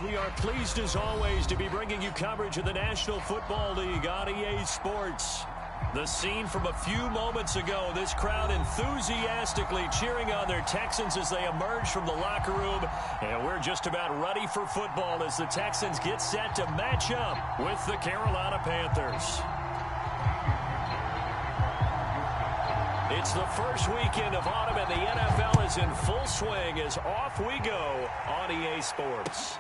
We are pleased as always to be bringing you coverage of the National Football League on EA Sports. The scene from a few moments ago, this crowd enthusiastically cheering on their Texans as they emerge from the locker room. And we're just about ready for football as the Texans get set to match up with the Carolina Panthers. It's the first weekend of autumn and the NFL is in full swing as off we go on EA Sports.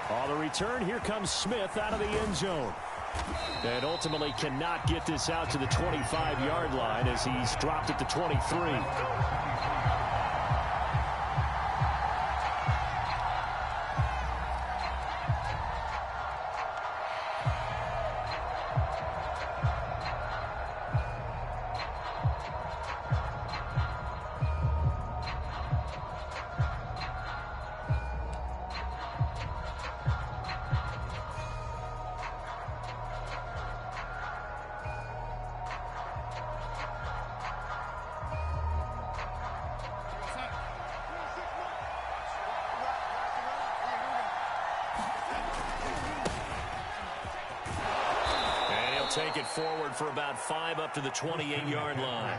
On the return, here comes Smith out of the end zone. And ultimately cannot get this out to the 25-yard line as he's dropped at the 23. Take it forward for about 5 up to the 28-yard line.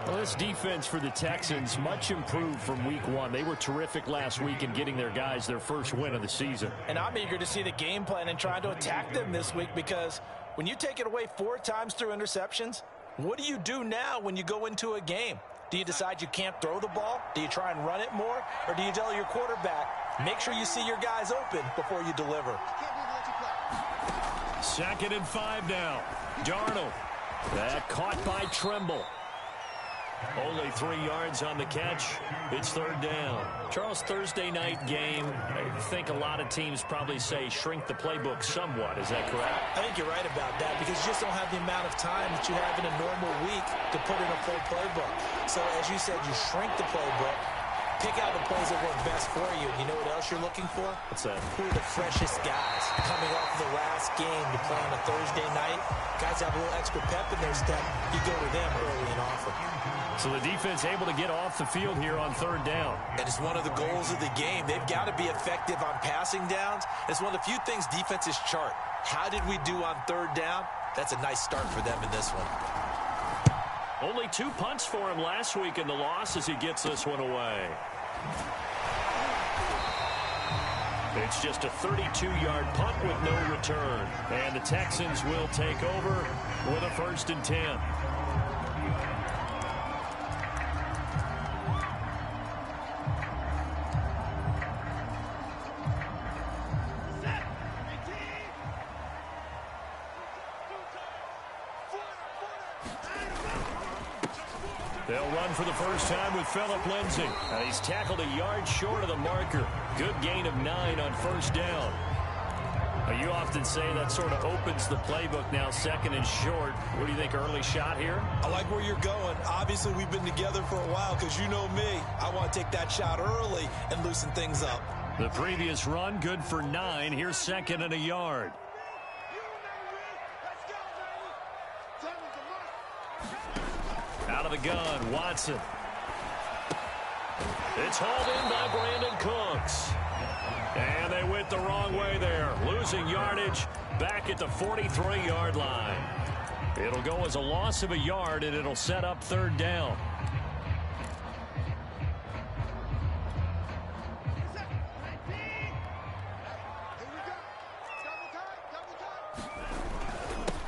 Well, this defense for the Texans much improved from week 1. They were terrific last week in getting their guys their first win of the season. And I'm eager to see the game plan and trying to attack them this week because when you take it away 4 times through interceptions, what do you do now when you go into a game? Do you decide you can't throw the ball? Do you try and run it more? Or do you tell your quarterback, make sure you see your guys open before you deliver? 2nd and 5 now. Darnold. That caught by Trimble. Only 3 yards on the catch. It's 3rd down. Charles, Thursday night game. I think a lot of teams probably say shrink the playbook somewhat. Is that correct? I think you're right about that because you just don't have the amount of time that you have in a normal week to put in a full playbook. So as you said, you shrink the playbook. Pick out the plays that work best for you. You know what else you're looking for? What's that? Who are the freshest guys coming off the last game to play on a Thursday night? Guys have a little extra pep in their step. You go to them early and often. So the defense able to get off the field here on 3rd down. And it's one of the goals of the game. They've got to be effective on passing downs. It's one of the few things defenses chart. How did we do on 3rd down? That's a nice start for them in this one. Only 2 punts for him last week in the loss as he gets this one away. It's just a 32-yard punt with no return. And the Texans will take over with a 1st and 10. They'll run for the first time with Phillip Lindsay. He's tackled a yard short of the marker. Good gain of 9 on 1st down. You often say that sort of opens the playbook now, 2nd and short. What do you think, early shot here? I like where you're going. Obviously, we've been together for a while because you know me. I want to take that shot early and loosen things up. The previous run, good for 9. Here's 2nd and a yard. Out of the gun, Watson. It's hauled in by Brandon Cooks. And they went the wrong way there. Losing yardage back at the 43-yard line. It'll go as a loss of a yard, and it'll set up 3rd down.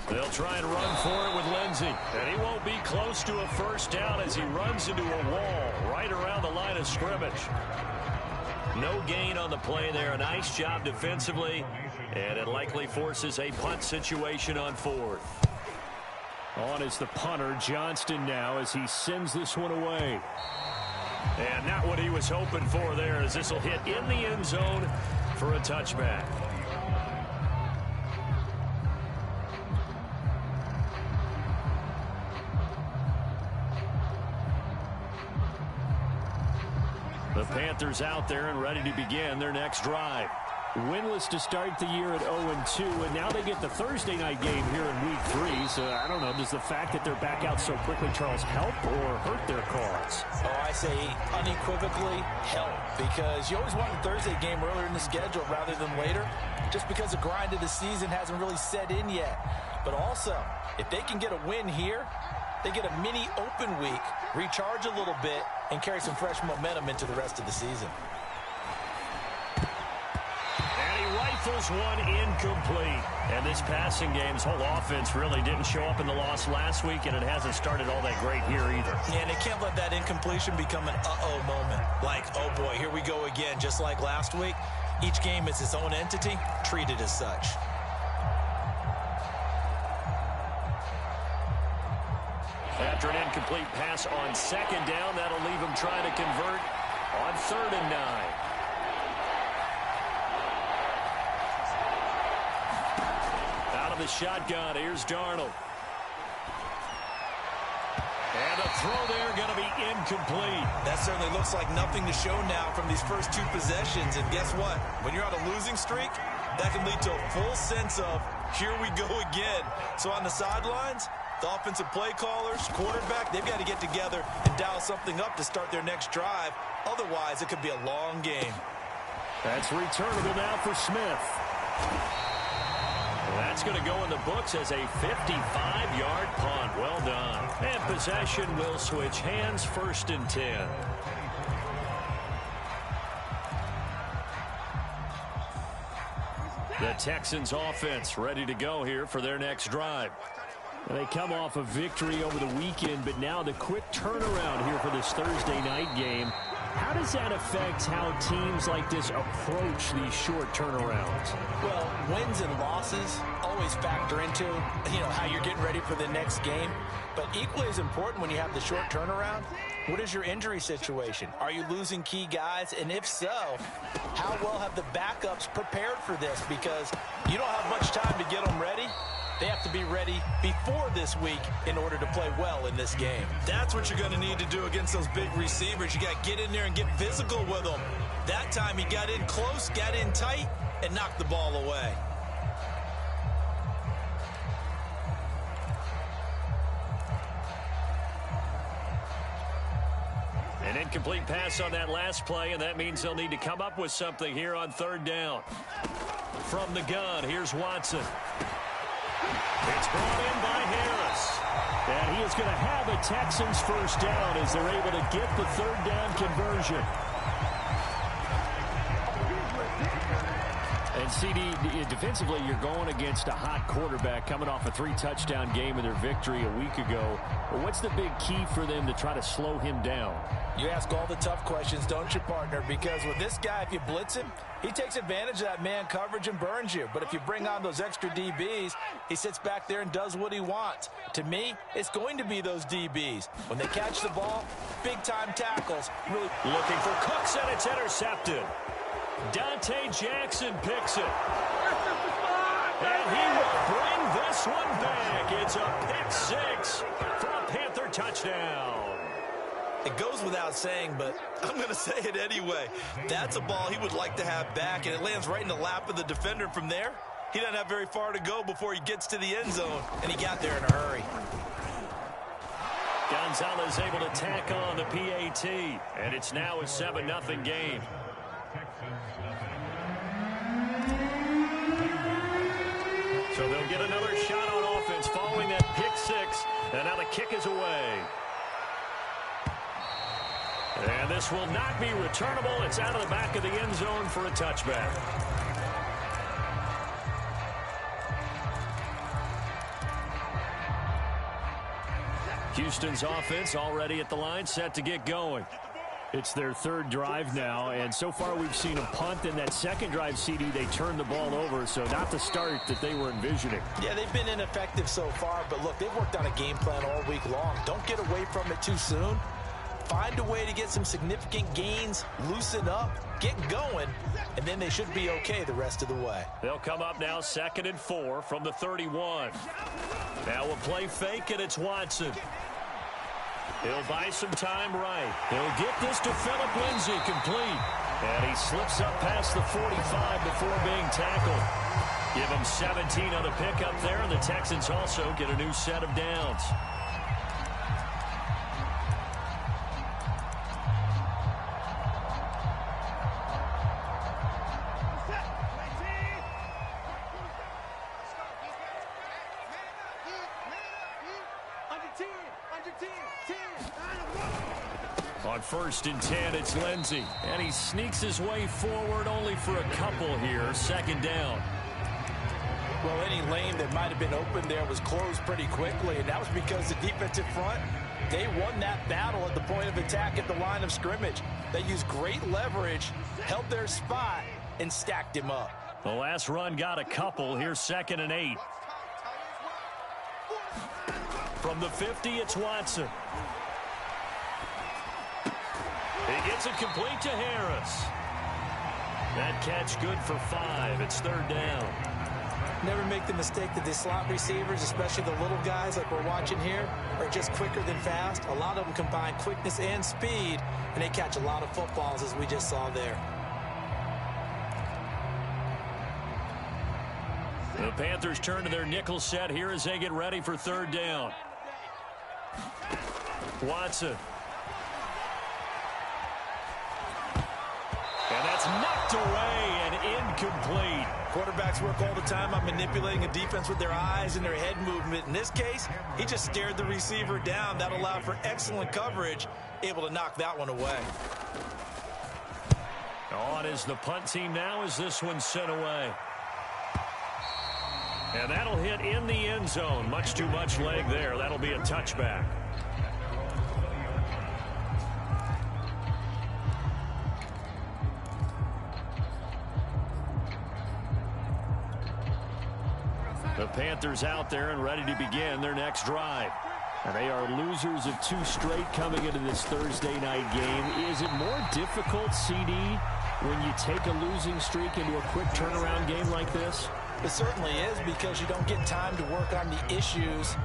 They'll try and run for it with Lindsay. And he won't be close to a 1st down as he runs into a wall right around the line of scrimmage. No gain on the play there. A nice job defensively. And it likely forces a punt situation on 4th. On is the punter, Johnston, now as he sends this one away. And not what he was hoping for there as this will hit in the end zone for a touchback. The Panthers out there and ready to begin their next drive. Winless to start the year at 0-2, and now they get the Thursday night game here in Week 3. So, I don't know, does the fact that they're back out so quickly, Charles, help or hurt their cause? Oh, I say unequivocally help, because you always want a Thursday game earlier in the schedule rather than later, just because the grind of the season hasn't really set in yet. But also, if they can get a win here, they get a mini open week, recharge a little bit, and carry some fresh momentum into the rest of the season. Rifles one incomplete. And this passing game's whole offense really didn't show up in the loss last week, and it hasn't started all that great here either. Yeah, and they can't let that incompletion become an uh-oh moment. Like, oh boy, here we go again, just like last week. Each game is its own entity, treated as such. After an incomplete pass on second down, that'll leave him trying to convert on 3rd and 9. The shotgun. Here's Darnold. And a throw there going to be incomplete. That certainly looks like nothing to show now from these first 2 possessions. And guess what? When you're on a losing streak, that can lead to a full sense of, here we go again. So on the sidelines, the offensive play callers, quarterback, they've got to get together and dial something up to start their next drive. Otherwise, it could be a long game. That's returnable now for Smith. That's going to go in the books as a 55-yard punt. Well done. And possession will switch hands, 1st and 10. The Texans offense ready to go here for their next drive. They come off a victory over the weekend, but now the quick turnaround here for this Thursday night game. How does that affect how teams like this approach these short turnarounds? Well, wins and losses always factor into, how you're getting ready for the next game. But equally as important when you have the short turnaround, what is your injury situation? Are you losing key guys? And if so, how well have the backups prepared for this? Because you don't have much time to get them ready. They have to be ready before this week in order to play well in this game. That's what you're going to need to do against those big receivers. You got to get in there and get physical with them. That time he got in close, got in tight, and knocked the ball away. An incomplete pass on that last play, and that means they'll need to come up with something here on 3rd down. From the gun, here's Watson. It's brought in by Harris. And he is going to have a Texans 1st down as they're able to get the 3rd down conversion. And CD, defensively, you're going against a hot quarterback coming off a 3-touchdown game in their victory a week ago. But what's the big key for them to try to slow him down? You ask all the tough questions, don't you, partner? Because with this guy, if you blitz him, he takes advantage of that man coverage and burns you. But if you bring on those extra DBs, he sits back there and does what he wants. To me, it's going to be those DBs. When they catch the ball, big-time tackles. Really looking for Cooks, and it's intercepted. Dante Jackson picks it. And he will bring this one back. It's a pick-6 for a Panther touchdown. It goes without saying, but I'm going to say it anyway. That's a ball he would like to have back, and it lands right in the lap of the defender. From there, he doesn't have very far to go before he gets to the end zone, and he got there in a hurry. Gonzalez able to tack on the PAT, and it's now a 7-0 game. So they'll get another shot on offense following that pick-6, and now the kick is away. And this will not be returnable. It's out of the back of the end zone for a touchback. Houston's offense already at the line, set to get going. It's their 3rd drive now, and so far we've seen a punt. In that 2nd drive, CD, they turned the ball over, so not the start that they were envisioning. Yeah, they've been ineffective so far, but look, they've worked on a game plan all week long. Don't get away from it too soon. Find a way to get some significant gains, loosen up, get going, and then they should be okay the rest of the way. They'll come up now 2nd and 4 from the 31. Now we'll play fake, and it's Watson. He'll buy some time right. He'll get this to Philip Lindsay, complete. And he slips up past the 45 before being tackled. Give him 17 on the pickup there, and the Texans also get a new set of downs. On 1st and 10, it's Lindsay. And he sneaks his way forward only for a couple here. 2nd down. Well, any lane that might have been open there was closed pretty quickly, and that was because the defensive front, they won that battle at the point of attack at the line of scrimmage. They used great leverage, held their spot, and stacked him up. The last run got a couple. Here's 2nd and 8. From the 50, it's Watson. He gets it complete to Harris. That catch good for 5. It's 3rd down. Never make the mistake that the slot receivers, especially the little guys like we're watching here, are just quicker than fast. A lot of them combine quickness and speed, and they catch a lot of footballs, as we just saw there. The Panthers turn to their nickel set here as they get ready for 3rd down. Watson. And that's knocked away and incomplete. Quarterbacks work all the time on manipulating a defense with their eyes and their head movement. In this case, he just stared the receiver down. That allowed for excellent coverage, able to knock that one away. On is the punt team now as this one's sent away. And that'll hit in the end zone. Much too much leg there. That'll be a touchback. The Panthers out there and ready to begin their next drive. And they are losers of 2 straight coming into this Thursday night game. Is it more difficult, CD, when you take a losing streak into a quick turnaround game like this? It certainly is, because you don't get time to work on the issues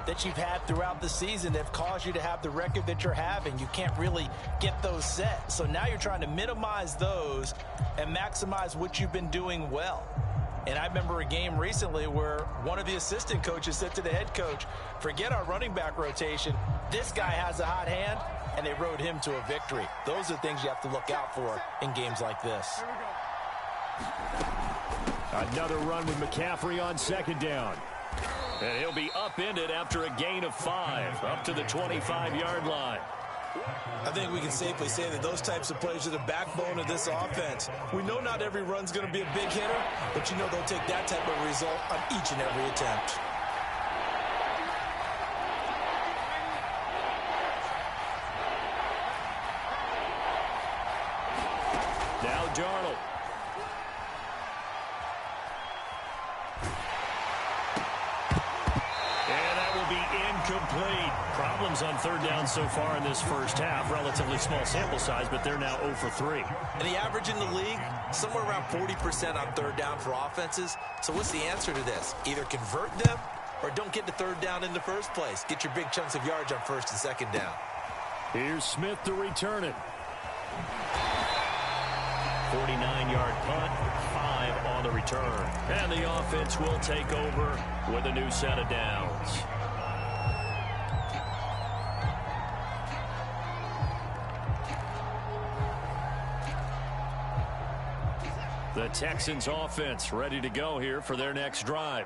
that you've had throughout the season that have caused you to have the record that you're having. You can't really get those set. So now you're trying to minimize those and maximize what you've been doing well. And I remember a game recently where one of the assistant coaches said to the head coach, forget our running back rotation. This guy has a hot hand, and they rode him to a victory. Those are things you have to look out for in games like this. Another run with McCaffrey on 2nd down. And he'll be upended after a gain of 5, up to the 25-yard line. I think we can safely say that those types of plays are the backbone of this offense. We know not every run's going to be a big hitter, but you know they'll take that type of result on each and every attempt. Now Darnold. Incomplete. Problems on 3rd down so far in this first half. Relatively small sample size, but they're now 0 for 3. And the average in the league, somewhere around 40% on 3rd down for offenses. So what's the answer to this? Either convert them or don't get to 3rd down in the first place. Get your big chunks of yards on 1st and 2nd down. Here's Smith to return it. 49-yard punt, 5 on the return. And the offense will take over with a new set of downs. The Texans offense ready to go here for their next drive.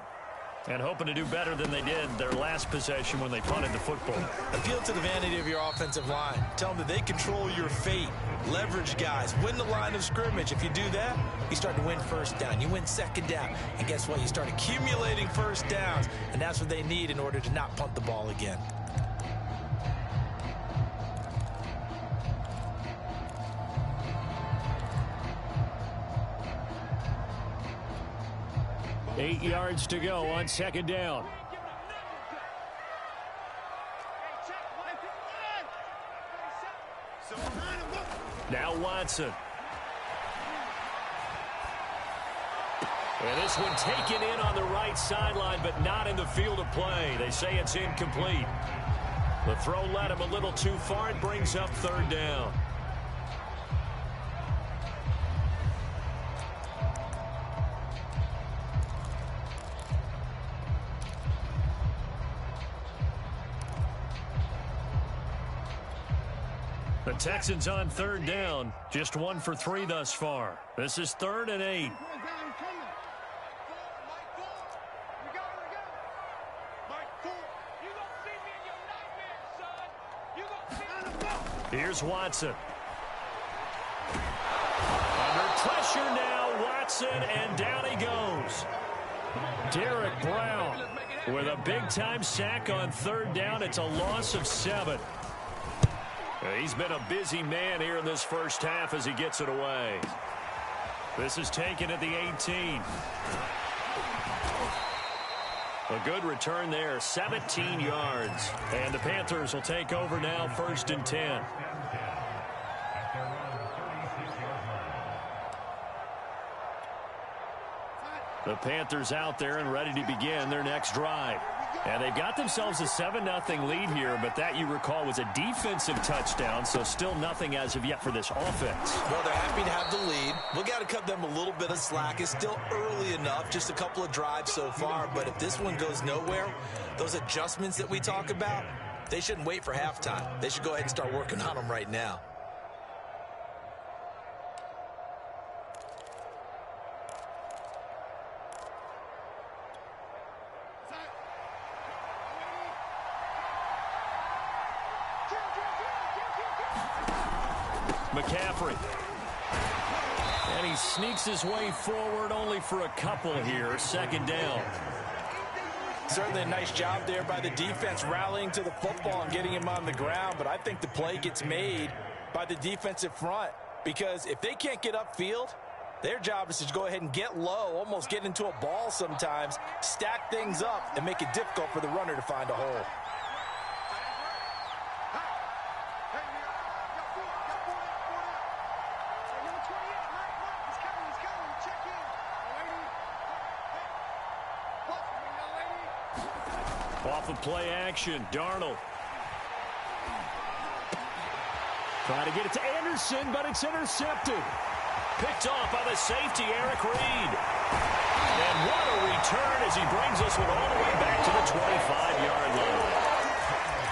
And hoping to do better than they did their last possession when they punted the football. Appeal to the vanity of your offensive line. Tell them that they control your fate. Leverage guys. Win the line of scrimmage. If you do that, you start to win 1st down. You win 2nd down. And guess what? You start accumulating 1st downs. And that's what they need in order to not punt the ball again. Eight yards to go on 2nd down. Now Watson. And this one taken in on the right sideline, but not in the field of play. They say it's incomplete. The throw led him a little too far. It brings up third down. The Texans on third down. Just 1 for 3 thus far. This is 3rd and 8. Here's Watson. Under pressure now, Watson, and down he goes. Derek Brown with a big-time sack on third down. It's a loss of 7. He's been a busy man here in this first half as he gets it away. This is taken at the 18. A good return there, 17 yards. And the Panthers will take over now, 1st and 10. The Panthers out there and ready to begin their next drive. And they've got themselves a 7-0 lead here, but that, you recall, was a defensive touchdown, so still nothing as of yet for this offense. Well, they're happy to have the lead. We've got to cut them a little bit of slack. It's still early enough, just a couple of drives so far, but if this one goes nowhere, those adjustments that we talk about, they shouldn't wait for halftime. They should go ahead and start working on them right now. McCaffrey. And he sneaks his way forward only for a couple here. 2nd down. Certainly a nice job there by the defense rallying to the football and getting him on the ground, but I think the play gets made by the defensive front because if they can't get upfield, their job is to go ahead and get low, almost get into a ball sometimes, stack things up, and make it difficult for the runner to find a hole. Off of play action, Darnold. Trying to get it to Anderson, but it's intercepted. Picked off by the safety, Eric Reed. And what a return as he brings this one all the way back to the 25-yard line.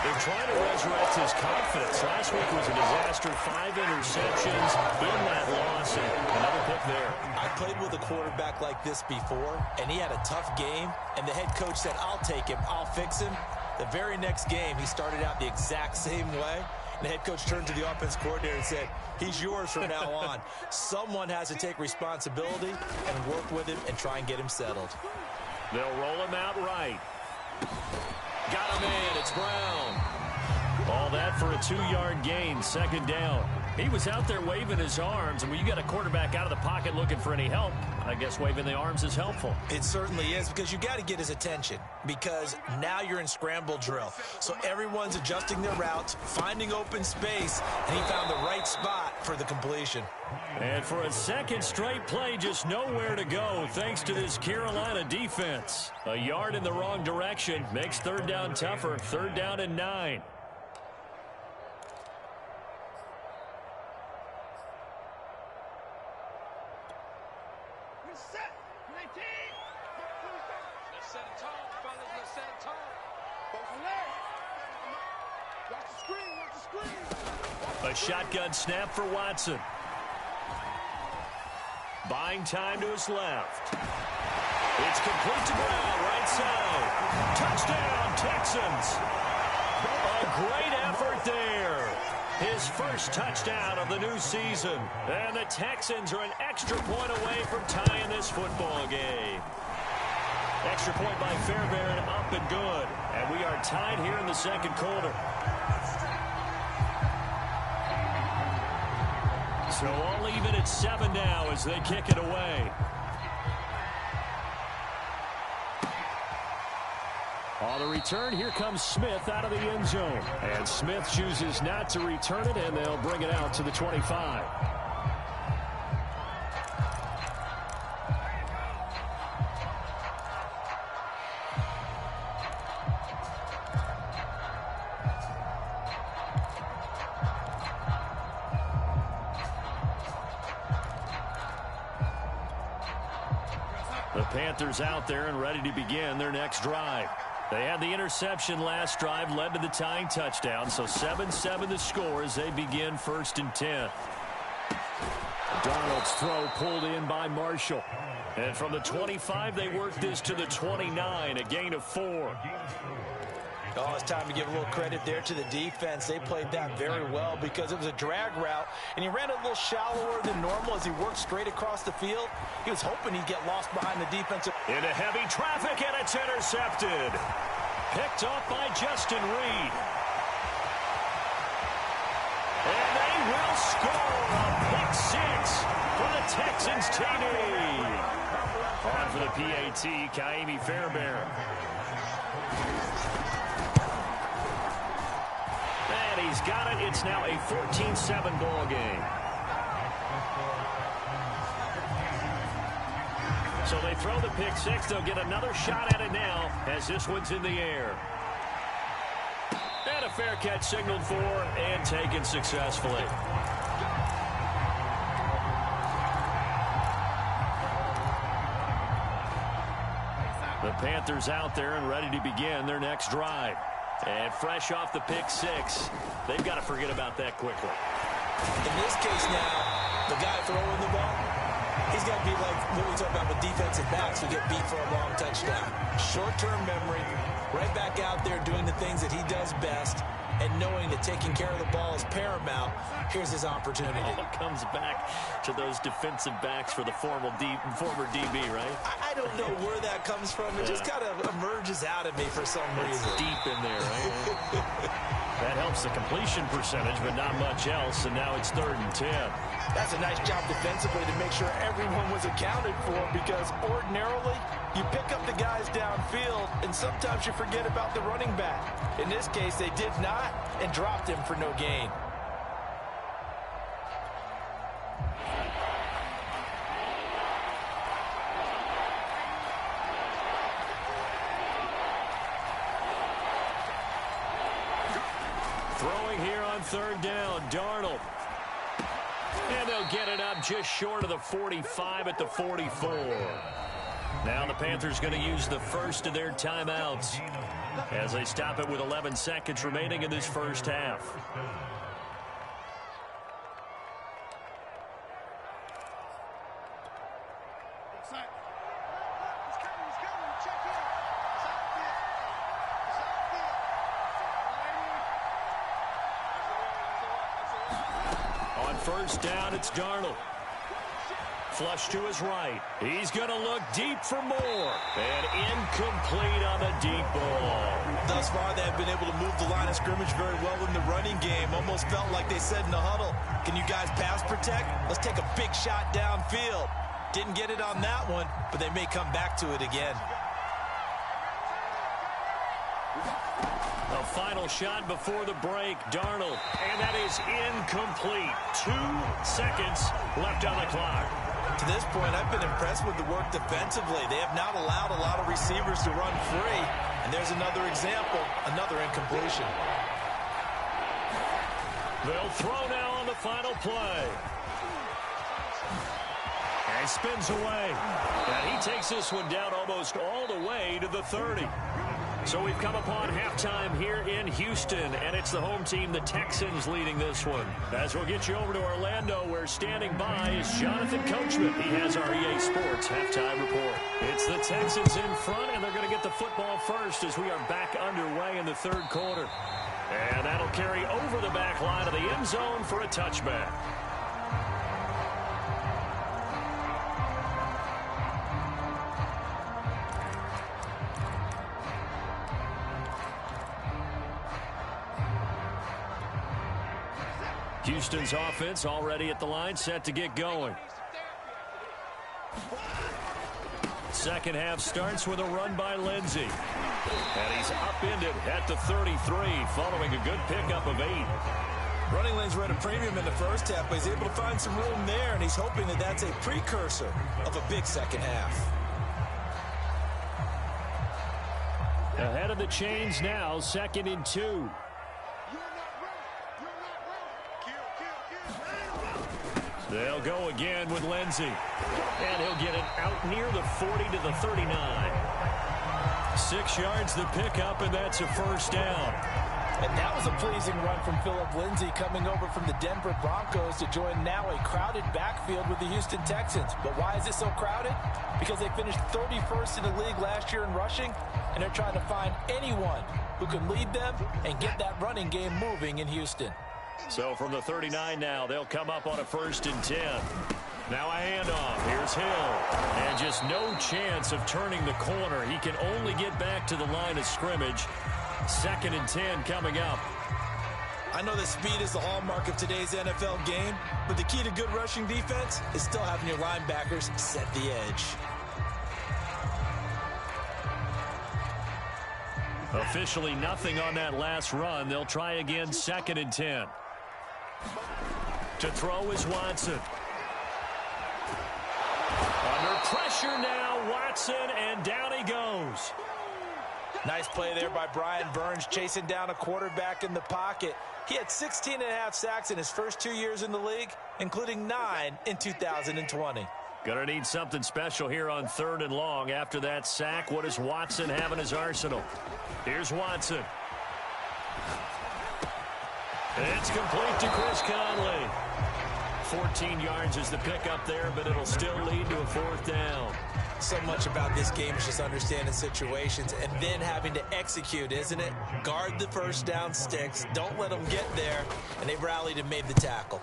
They're trying to resurrect his confidence. Last week was a disaster. 5 interceptions in that loss, and another pick there. I played with a quarterback like this before, and he had a tough game, and the head coach said, I'll take him, I'll fix him. The very next game, he started out the exact same way. And the head coach turned to the offense coordinator and said, he's yours from now on. Someone has to take responsibility and work with him and try and get him settled. They'll roll him out right. Got him in. It's Brown. All that for a 2-yard gain, 2nd down. He was out there waving his arms, and when you got a quarterback out of the pocket looking for any help, I guess waving the arms is helpful. It certainly is, because you got to get his attention, because now you're in scramble drill. So everyone's adjusting their routes, finding open space, and he found the right spot for the completion. And for a 2nd straight play, just nowhere to go thanks to this Carolina defense. A yard in the wrong direction makes 3rd down tougher. 3rd down and 9. A shotgun snap for Watson. Buying time to his left. It's complete to Brown, right side. Touchdown, Texans. A great effort there. His first touchdown of the new season. And the Texans are an extra point away from tying this football game. Extra point by Fairbairn, up and good. And we are tied here in the 2nd quarter. So all even at 7 now as they kick it away. On the return, here comes Smith out of the end zone. And Smith chooses not to return it, and they'll bring it out to the 25. The Panthers out there and ready to begin their next drive. They had the interception last drive, led to the tying touchdown, so 7-7 the score as they begin 1st and 10. Darnold's throw pulled in by Marshall. And from the 25, they work this to the 29, a gain of 4. Oh, it's time to give a little credit there to the defense. They played that very well because it was a drag route, and he ran a little shallower than normal as he worked straight across the field. He was hoping he'd get lost behind the defensive. Into heavy traffic, and it's intercepted. Picked off by Justin Reed. And they will score a pick 6 for the Texans TD. On for the PAT, Kaimi Fairbairn. And he's got it. It's now a 14-7 ball game. So they throw the pick 6. They'll get another shot at it now as this one's in the air. And a fair catch signaled for and taken successfully. The Panthers out there and ready to begin their next drive. And fresh off the pick 6, they've got to forget about that quickly. In this case now, the guy throwing the ball, he's got to be like what we talk about with defensive backs who get beat for a long touchdown. Short-term memory, right back out there doing the things that he does best, and knowing that taking care of the ball is paramount. Here's his opportunity. It comes back to those defensive backs for the former DB, right? I don't know where that comes from. It just kind of emerges out of me for some reason. It's deep in there, right? That helps the completion percentage, but not much else, and now it's 3rd and 10. That's a nice job defensively to make sure everyone was accounted for, because ordinarily you pick up the guys downfield and sometimes you forget about the running back. In this case, they did not and dropped him for no gain. Throwing here on 3rd down, Darnold. And they'll get it up just short of the 45 at the 44. Now the Panthers going to use the first of their timeouts as they stop it with 11 seconds remaining in this first half. On 1st down, it's Darnold. Flush to his right. He's going to look deep for more. And incomplete on the deep ball. Thus far, they've been able to move the line of scrimmage very well in the running game. Almost felt like they said in the huddle, can you guys pass protect? Let's take a big shot downfield. Didn't get it on that one, but they may come back to it again. A final shot before the break, Darnold. And that is incomplete. 2 seconds left on the clock. To this point, I've been impressed with the work defensively. They have not allowed a lot of receivers to run free. And there's another example, another incompletion. They'll throw now on the final play. And spins away. And he takes this one down almost all the way to the 30. So we've come upon halftime here in Houston, and it's the home team, the Texans, leading this one. As we'll get you over to Orlando, where standing by is Jonathan Coachman. He has our EA Sports halftime report. It's the Texans in front, and they're going to get the football first as we are back underway in the 3rd quarter. And that'll carry over the back line of the end zone for a touchback. Houston's offense already at the line, set to get going. Second half starts with a run by Lindsey. And he's upended at the 33 following a good pickup of 8. Running lanes were at a premium in the first half, but he's able to find some room there, and he's hoping that that's a precursor of a big second half. Ahead of the chains now, 2nd and 2. They'll go again with Lindsey. And he'll get it out near the 40 to the 39. 6 yards the pickup, and that's a first down. And that was a pleasing run from Phillip Lindsay, coming over from the Denver Broncos to join now a crowded backfield with the Houston Texans. But why is it so crowded? Because they finished 31st in the league last year in rushing, and they're trying to find anyone who can lead them and get that running game moving in Houston. So from the 39 now, they'll come up on a 1st and 10. Now a handoff. Here's Hill. And just no chance of turning the corner. He can only get back to the line of scrimmage. 2nd and 10 coming up. I know that speed is the hallmark of today's NFL game, but the key to good rushing defense is still having your linebackers set the edge. Officially nothing on that last run. They'll try again, 2nd and 10. To throw is Watson. Under pressure now, Watson, and down he goes. Nice play there by Brian Burns, chasing down a quarterback in the pocket. He had 16.5 sacks in his first 2 years in the league, including 9 in 2020. Gonna need something special here on 3rd and long. After that sack, what does Watson have in his arsenal? Here's Watson. It's complete to Chris Conley. 14 yards is the pickup there, but it'll still lead to a 4th down. So much about this game is just understanding situations and then having to execute, isn't it? Guard the first down sticks. Don't let them get there. And they rallied and made the tackle.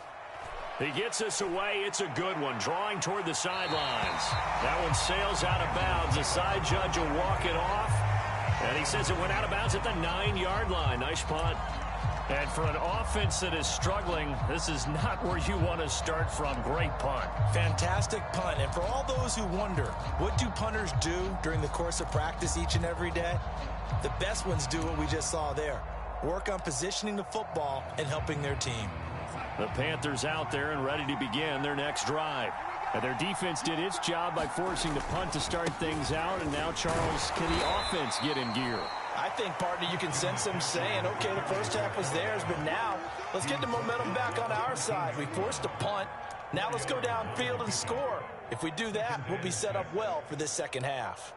He gets us away. It's a good one. Drawing toward the sidelines. That one sails out of bounds. The side judge will walk it off. And he says it went out of bounds at the 9-yard line. Nice punt. And for an offense that is struggling, this is not where you want to start from. Great punt. Fantastic punt. And for all those who wonder, what do punters do during the course of practice each and every day? The best ones do what we just saw there. Work on positioning the football and helping their team. The Panthers out there and ready to begin their next drive. And their defense did its job by forcing the punt to start things out. And now, Charles, can the offense get in gear? I think, partner, you can sense them saying, okay, the first half was theirs, but now let's get the momentum back on our side. We forced a punt. Now let's go downfield and score. If we do that, we'll be set up well for this second half.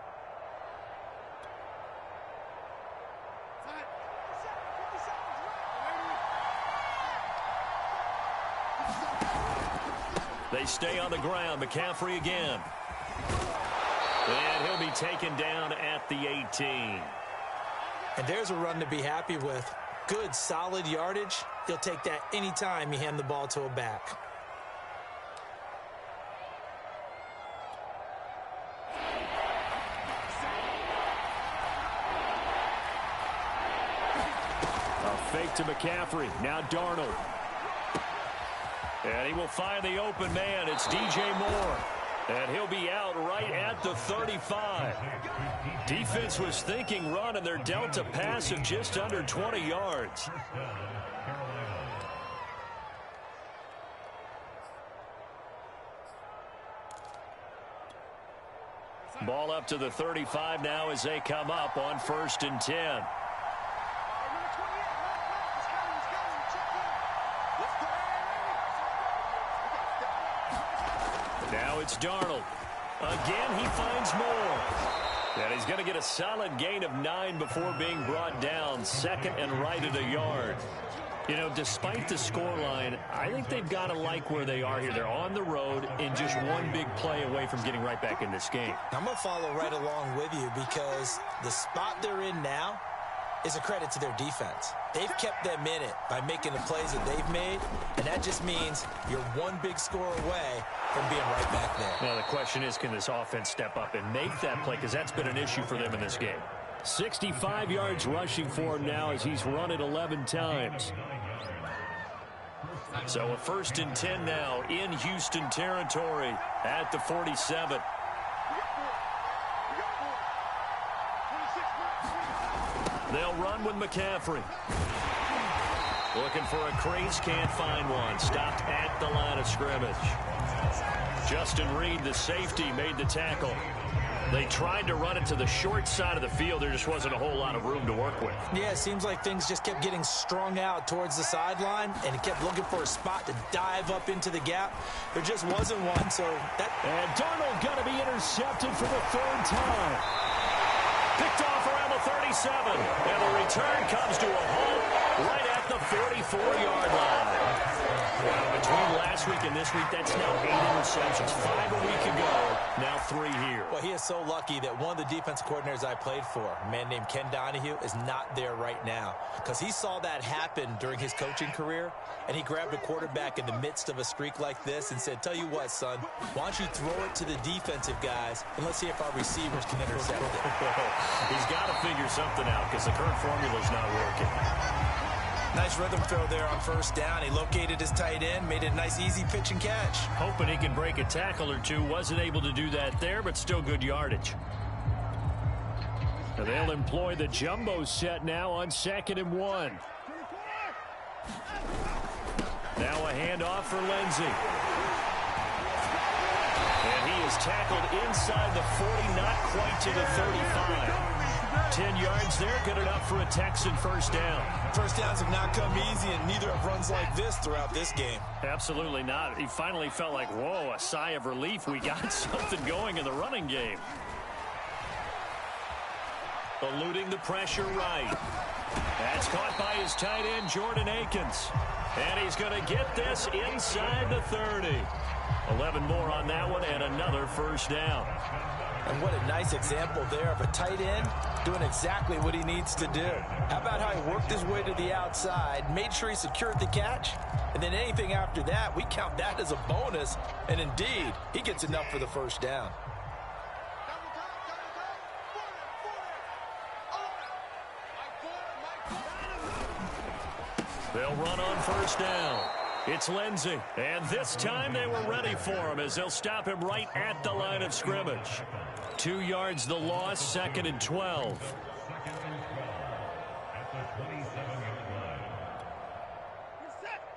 They stay on the ground. McCaffrey again. And he'll be taken down at the 18. And there's a run to be happy with. Good, solid yardage. He'll take that anytime you hand the ball to a back. A fake to McCaffrey. Now Darnold. And he will find the open man. It's DJ Moore. And he'll be out right at the 35. Defense was thinking run, and they're dealt a pass of just under 20 yards. Ball up to the 35 now as they come up on 1st and 10. Now it's Darnold. Again, he finds Moore. And he's going to get a solid gain of 9 before being brought down. 2nd and right at a yard. You know, despite the scoreline, I think they've got to like where they are here. They're on the road and just one big play away from getting right back in this game. I'm going to follow right along with you because the spot they're in now is a credit to their defense. They've kept them in it by making the plays that they've made, and that just means you're one big score away from being right back there. Now, the question is, can this offense step up and make that play? Because that's been an issue for them in this game. 65 yards rushing for him now as he's run it 11 times. So a 1st and 10 now in Houston territory at the 47. They'll run with McCaffrey. Looking for a crease, can't find one. Stopped at the line of scrimmage. Justin Reed, the safety, made the tackle. They tried to run it to the short side of the field. There just wasn't a whole lot of room to work with. Yeah, it seems like things just kept getting strung out towards the sideline, and he kept looking for a spot to dive up into the gap. There just wasn't one, so that... And Darnold going to be intercepted for the third time. Picked off around the 37, and the return comes to a halt right at the 44-yard line. Well, between last week and this week, that's now 8 interceptions. 5 a week ago, now 3 here. Well, he is so lucky that one of the defense coordinators I played for, a man named Ken Donahue, is not there right now. Because he saw that happen during his coaching career, and he grabbed a quarterback in the midst of a streak like this and said, tell you what, son, why don't you throw it to the defensive guys, and let's see if our receivers can intercept it. He's got to figure something out because the current formula's not working. Nice rhythm throw there on first down. He located his tight end, made it a nice easy pitch and catch. Hoping he can break a tackle or two. Wasn't able to do that there, but still good yardage. And they'll employ the jumbo set now on 2nd and 1. Now a handoff for Lindsey. And he is tackled inside the 40, not quite to the 35. 10 yards there, good enough for a Texan first down. First downs have not come easy, and neither have runs like this throughout this game. Absolutely not. He finally felt like, whoa, a sigh of relief. We got something going in the running game. Eluding the pressure right. That's caught by his tight end, Jordan Akins. And he's going to get this inside the 30. 11 more on that one, and another first down. And what a nice example there of a tight end doing exactly what he needs to do. How about how he worked his way to the outside, made sure he secured the catch, and then anything after that, we count that as a bonus. And indeed, he gets enough for the first down. They'll run on first down. It's Lindsey, and this time they were ready for him as they'll stop him right at the line of scrimmage. 2 yards the loss, 2nd and 12.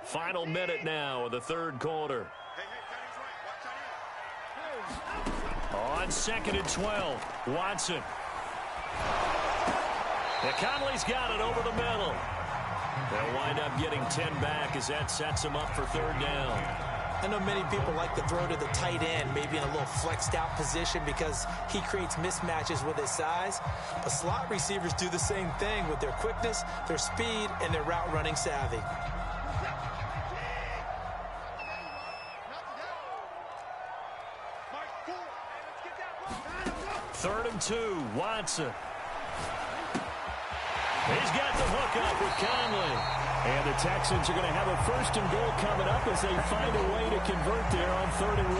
Final minute now of the third quarter. On 2nd and 12, Watson. And Conley's got it over the middle. They'll wind up getting 10 back as that sets them up for third down. I know many people like to throw to the tight end, maybe in a little flexed out position because he creates mismatches with his size. But slot receivers do the same thing with their quickness, their speed, and their route running savvy. Third and 2, Watson. He's got the hook up with Conley. And the Texans are going to have a 1st and goal coming up as they find a way to convert there on 3rd and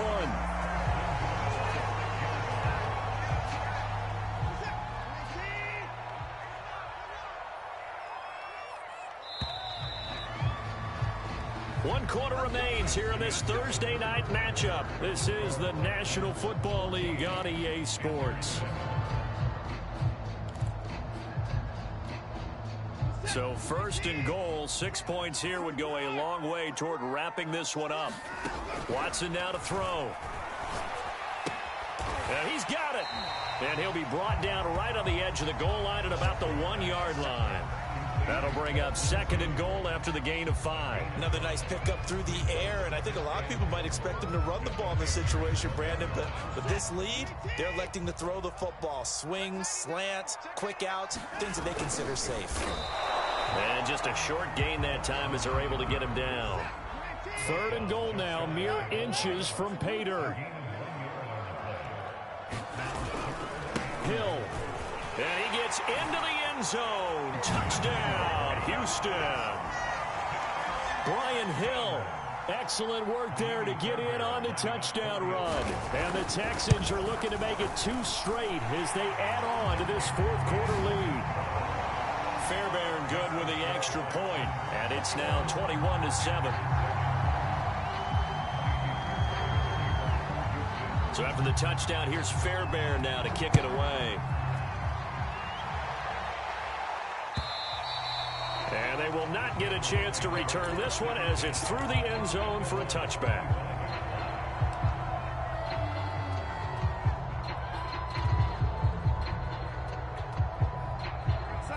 1. 1 quarter remains here in this Thursday night matchup. This is the National Football League on EA Sports. So 1st and goal, 6 points here would go a long way toward wrapping this one up. Watson now to throw. And he's got it. And he'll be brought down right on the edge of the goal line at about the 1-yard line. That'll bring up 2nd and goal after the gain of 5. Another nice pickup through the air, and I think a lot of people might expect him to run the ball in this situation, Brandon, but with this lead, they're electing to throw the football. Swings, slants, quick outs, things that they consider safe. And just a short gain that time as they're able to get him down. 3rd and goal now, mere inches from pay dirt. Hill. And he gets into the end zone. Touchdown, Houston. Brian Hill. Excellent work there to get in on the touchdown run. And the Texans are looking to make it 2 straight as they add on to this 4th quarter lead. Fairbairn good with the extra point, and it's now 21-7. So after the touchdown, here's Fairbairn now to kick it away. And they will not get a chance to return this one as it's through the end zone for a touchback.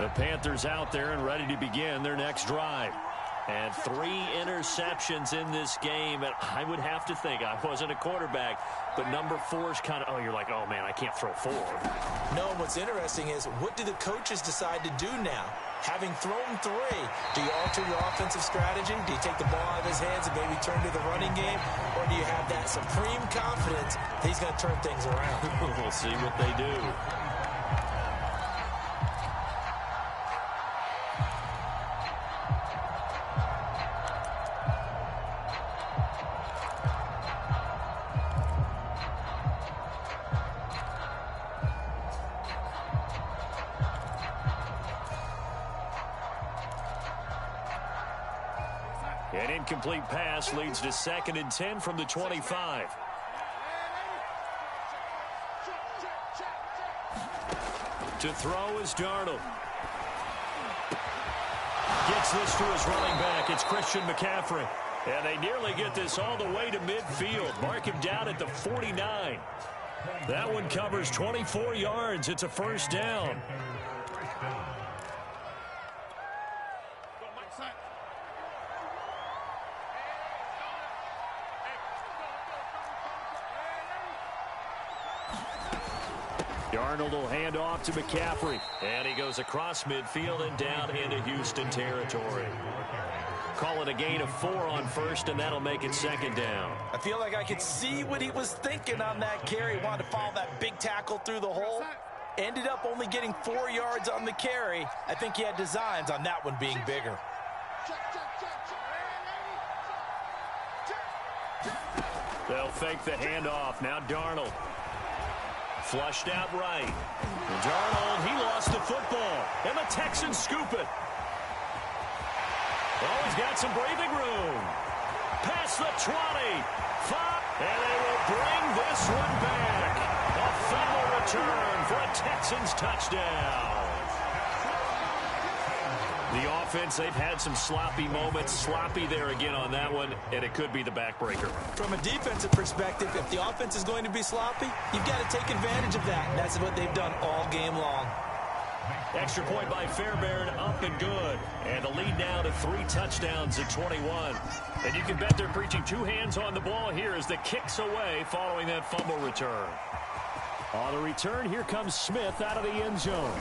The Panthers out there and ready to begin their next drive. And 3 interceptions in this game. And I would have to think, I wasn't a quarterback, but number 4 is kind of, you're like, oh, man, I can't throw 4. No, what's interesting is what do the coaches decide to do now? Having thrown 3, do you alter your offensive strategy? Do you take the ball out of his hands and maybe turn to the running game? Or do you have that supreme confidence that he's going to turn things around? We'll see what they do. An incomplete pass leads to 2nd and 10 from the 25. To throw is Darnold. Gets this to his running back. It's Christian McCaffrey. And they nearly get this all the way to midfield. Mark him down at the 49. That one covers 24 yards. It's a first down. Darnold will hand off to McCaffrey. And he goes across midfield and down into Houston territory. Call it a gain of 4 on first, and that'll make it 2nd down. I feel like I could see what he was thinking on that carry. Wanted to follow that big tackle through the hole. Ended up only getting 4 yards on the carry. I think he had designs on that one being bigger. They'll fake the handoff. Now Darnold. Flushed out right. Darnold, he lost the football. And the Texans scoop it. Oh, he's got some breathing room. Past the 20. 5. And they will bring this one back. A fumble return for a Texans touchdown. The offense, they've had some sloppy moments. Sloppy there again on that one, and it could be the backbreaker. From a defensive perspective, if the offense is going to be sloppy, you've got to take advantage of that. And that's what they've done all game long. Extra point by Fairbairn, up and good. And the lead now to 3 touchdowns at 21. And you can bet they're preaching 2 hands on the ball here as the kick's away following that fumble return. On the return, here comes Smith out of the end zone.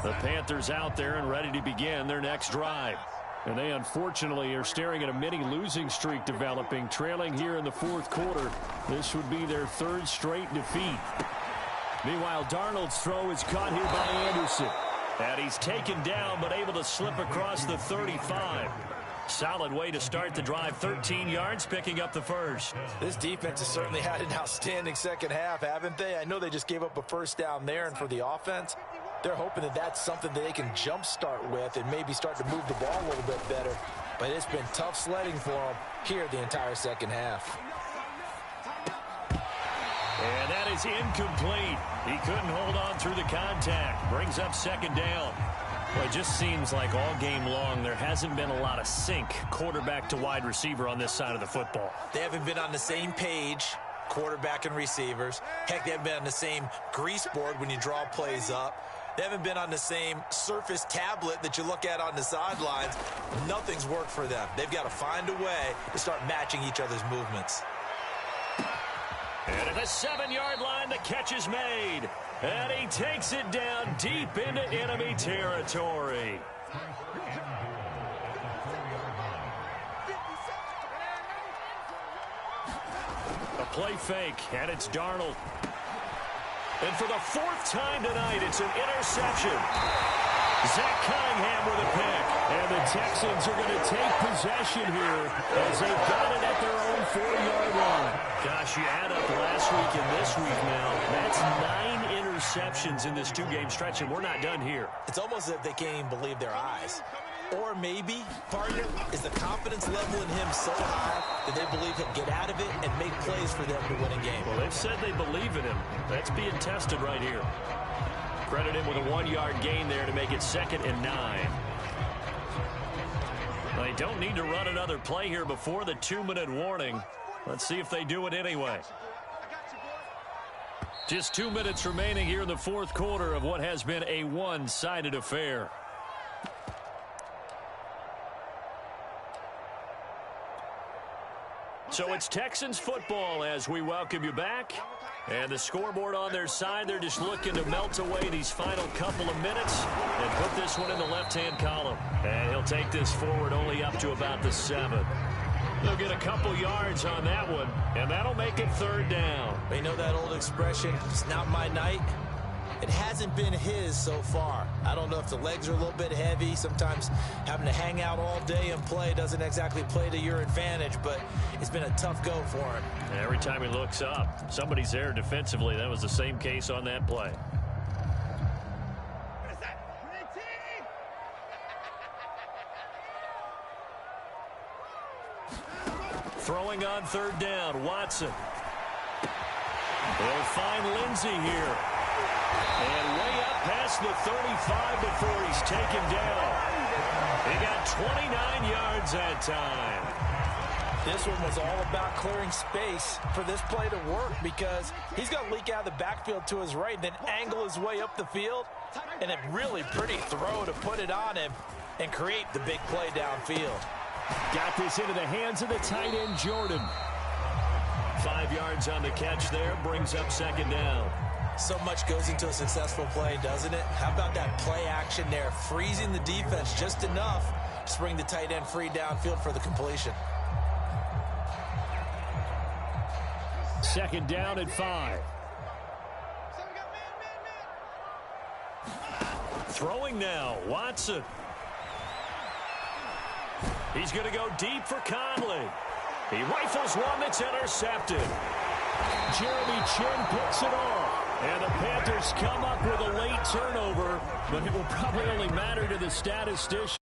The Panthers out there and ready to begin their next drive. And they unfortunately are staring at a mini losing streak developing, trailing here in the 4th quarter. This would be their 3rd straight defeat. Meanwhile, Darnold's throw is caught here by Anderson. And he's taken down but able to slip across the 35. Solid way to start the drive. 13 yards, picking up the first. This defense has certainly had an outstanding second half, haven't they? I know they just gave up a first down there, and for the offense, they're hoping that that's something that they can jumpstart with and maybe start to move the ball a little bit better. But it's been tough sledding for them here the entire second half. And that is incomplete. He couldn't hold on through the contact. Brings up 2nd down. Well, it just seems like all game long there hasn't been a lot of sync quarterback to wide receiver on this side of the football. They haven't been on the same page, quarterback and receivers. Heck, they haven't been on the same grease board when you draw plays up. They haven't been on the same surface tablet that you look at on the sidelines. Nothing's worked for them. They've got to find a way to start matching each other's movements. And at the 7-yard line, the catch is made. And he takes it down deep into enemy territory. A play fake, and it's Darnold. And for the 4th time tonight, it's an interception. Zach Cunningham with a pick. And the Texans are going to take possession here as they've got it at their own 4-yard line. Gosh, you add up last week and this week now. That's 9 interceptions in this 2-game stretch, and we're not done here. It's almost as if they can't even believe their eyes. Or maybe, partner, is the confidence level in him so high that they believe he'll get out of it and make plays for them to win a game. Well, they've said they believe in him. That's being tested right here. Credit him with a 1-yard gain there to make it 2nd and 9. They don't need to run another play here before the 2-minute warning. Let's see if they do it anyway. Just 2 minutes remaining here in the 4th quarter of what has been a one-sided affair. So it's Texans football as we welcome you back. And the scoreboard on their side, they're just looking to melt away these final couple of minutes and put this one in the left-hand column. And he'll take this forward only up to about the 7. They'll get a couple yards on that one, and that'll make it 3rd down. You know that old expression, it's not my night? It hasn't been his so far. I don't know if the legs are a little bit heavy. Sometimes having to hang out all day and play doesn't exactly play to your advantage, but it's been a tough go for him. And every time he looks up, somebody's there defensively. That was the same case on that play. Throwing on 3rd down, Watson. They'll find Lindsey here. And way up past the 35 before he's taken down. He got 29 yards that time. This one was all about clearing space for this play to work because he's going to leak out of the backfield to his right, then angle his way up the field, and a really pretty throw to put it on him and create the big play downfield. Got this into the hands of the tight end, Jordan. 5 yards on the catch there, brings up 2nd down. So much goes into a successful play, doesn't it? How about that play action there, freezing the defense just enough to bring the tight end free downfield for the completion. 2nd down at 5. Throwing now, Watson. He's going to go deep for Conley. He rifles one that's intercepted. Jeremy Chin picks it off. And the Panthers come up with a late turnover, but it will probably only matter to the statistician.